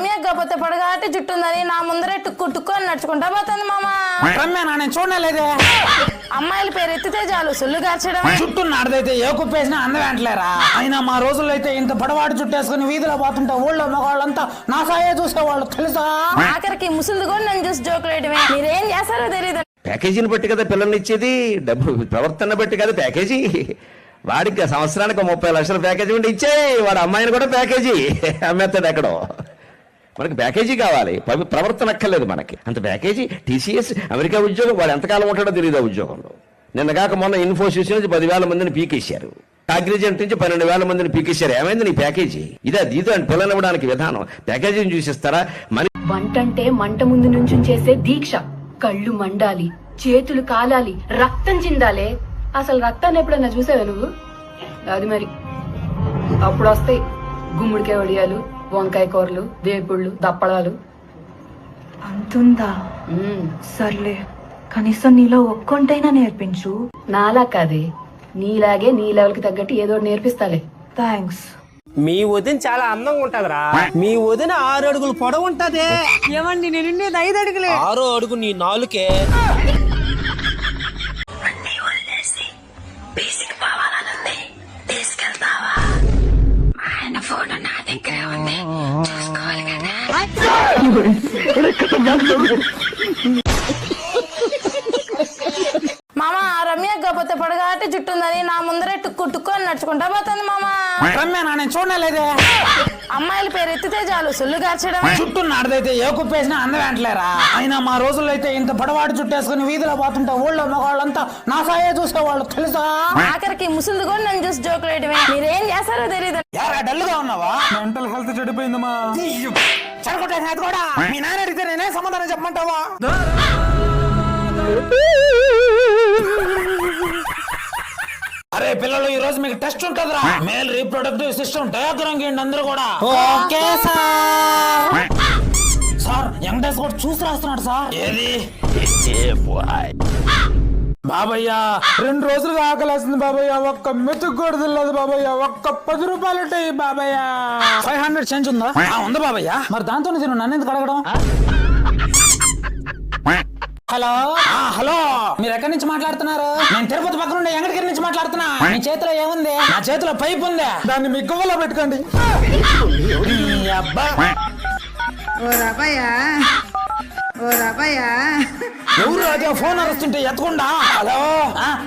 రమ్య కాకపోతే పొడగాటి జుట్టు ఉందని నా ముందరే టుక్కు టుక్కు అని నడుచుకుంటా పోతుంది మామ. రమ్య నేను చూడలేదే. అమ్మాయిల పేరు ఎత్తితే చాలు సుల్లు గార్చడం. చుట్టూ నాడదైతే ఏ కుప్పేసినా అందం వెంటలేరా. అయినా మా రోజుల్లో అయితే ఇంత పొడవాటి చుట్టేసుకుని వీధిలో పోతుంటే ఊళ్ళో మగవాళ్ళంతా నా సాయే చూసేవాళ్ళు తెలుసా. ఆఖరికి ముసలిది కూడా నన్ను చూసి జోకులు వేయడమే. మీరేం చేస్తారో తెలియదు. ప్యాకేజీని బట్టి కదా పిల్లల్ని ఇచ్చేది, డబ్బు ప్రవర్తన బట్టి కదా ప్యాకేజీ. వాడికి సంవత్సరానికి 30 లక్షల ప్యాకేజీ ఉంటే ఇచ్చేయి, వాడు అమ్మాయిని కూడా ప్యాకేజీ అమ్మేస్తాడు ఎక్కడో. మనకి ప్యాకేజీ కావాలి, ప్రవర్తన అక్కర్లేదు మనకి. అంత ప్యాకేజీ టీసీఎస్ అమెరికా ఉద్యోగం, వాడు ఎంతకాలం ఉంటాడో తెలియదు ఆ ఉద్యోగంలో. నిన్నగాక మొన్న ఇన్ఫోసిస్ నుంచి 10,000 మందిని పీకేశారు, అగ్రిజెంట్ నుంచి 12,000 మందిని పీకేశారు. ఏమైంది నీ ప్యాకేజీ? ఇదే దీతో అని పిల్లనివ్వడానికి విధానం. ప్యాకేజీని చూసిస్తారా? వంటంటే మంట ముందు నుంచి చేసే దీక్ష. కళ్ళు మండాలి, చేతులు కాలాలి, రక్తం చిందాలే. అసలు రక్తాన్ని ఎప్పుడైనా చూసావా నువ్వు? అది మరి అప్పుడు వస్తాయి గుమ్మడికాయ వడియాలు, వంకాయ కూరలు, వేపుళ్ళు, దప్పడాలు. అంతుందా? సర్లే, కనీసం నీలో ఒక్కొంటైనా నేర్పించు. నాలా కాదే, నీలాగే నీ లెవెల్ కి తగ్గట్టు ఏదో నేర్పిస్తాలే. థ్యాంక్స్. మీ వదిన చాలా అందంగా ఉంటదిరా. మీ వదిన 6 అడుగులు పొడవు ఉంటది. ఏమండి నేను 5 అడుగులే. 6వ అడుగు నీ నాలుకే. మామ రమ్య కాకపోతే పొడగాటి జుట్టు ఉందని నా ముందరే టుక్కు టుక్కు అని నడుచుకుంటా పోతుంది మామ. రమ్య నేను చూడలేదే. అమ్మాయిల పేరు ఎత్తితే చాలు సుల్లు గార్చడం. చుట్టూ నాడదైతే ఏ కుప్పేసినా అందం వెంటలేరా. అయినా మా రోజుల్లో అయితే ఇంత పొడవాటి చుట్టేసుకుని వీధిలో పోతుంటే ఊళ్ళో మగవాళ్ళంతా నా సాయే చూసేవాళ్ళు తెలుసా. ఆఖరికి ముసలిది కూడా నన్ను చూసి జోకులు వేయడమే. మీరేం చేస్తారో తెలియదు. డల్ గా ఉన్నావా? Mental health చెడిపోయిందమ్మా. చెడగొట్టేది కూడా. మీ నాన్న అడిగితే నేనే సమాధానం చెప్పమంటావా? అరే పిల్లలు, ఈ రోజు మీకు టెస్ట్ ఉంటదిరా. మేల్ రీప్రొడక్టివ్ సిస్టమ్ డయాగ్రామ్ గీయండి అందరూ కూడా. Okay sir. సార్ వెంకటేష్ కూడా చూసి రాస్తున్నాడు సార్. ఏది బాబయ్య 2 రోజులుగా ఆకలేస్తుంది బాబయ్య. ఒక్క మెతుకు కూడా తెలియదు బాబయ్య. ఒక్క 10 రూపాయలు ఉంటాయి బాబయ్య. 500 చేంజ్ ఉందా? ఉంది బాబయ్య. మరి దాంతో తిను, నన్ను ఎందుకు అడగడం? హలో హలో, మీరు ఎక్కడి నుంచి మాట్లాడుతున్నారు? నేను తిరుపతి పక్కన ఉండే వెంకటగిరి నుంచి మాట్లాడుతున్నా. మీ చేతిలో ఏముంది? నా చేతిలో పైప్ ఉంది, దాన్ని మీ గువ్వలో పెట్టుకోండి. ఎవరు అదే ఫోన్ అరుస్తుంటే ఎత్తకుండా? హలో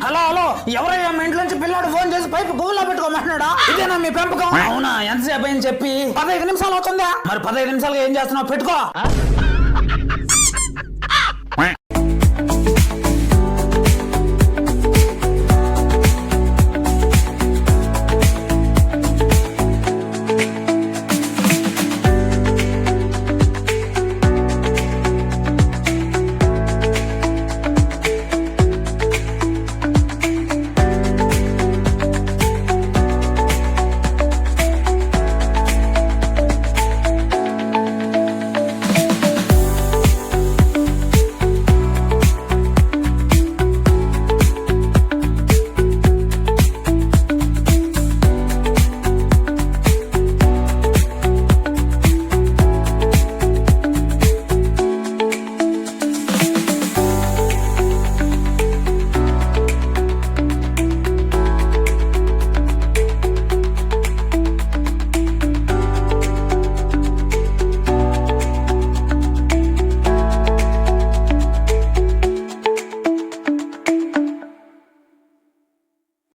హలో హలో, ఎవరయ్యా? మా ఇంట్లో నుంచి పిల్లాడు ఫోన్ చేసి పైపు గువ్వలో పెట్టుకోమంటున్నాడా? ఇదేనా మీ పెంపకం? అవునా, ఎంతసేపు అని చెప్పి 15 నిమిషాలు అవుతుందా? మరి 15 నిమిషాలుగా ఏం చేస్తున్నావు? పెట్టుకో.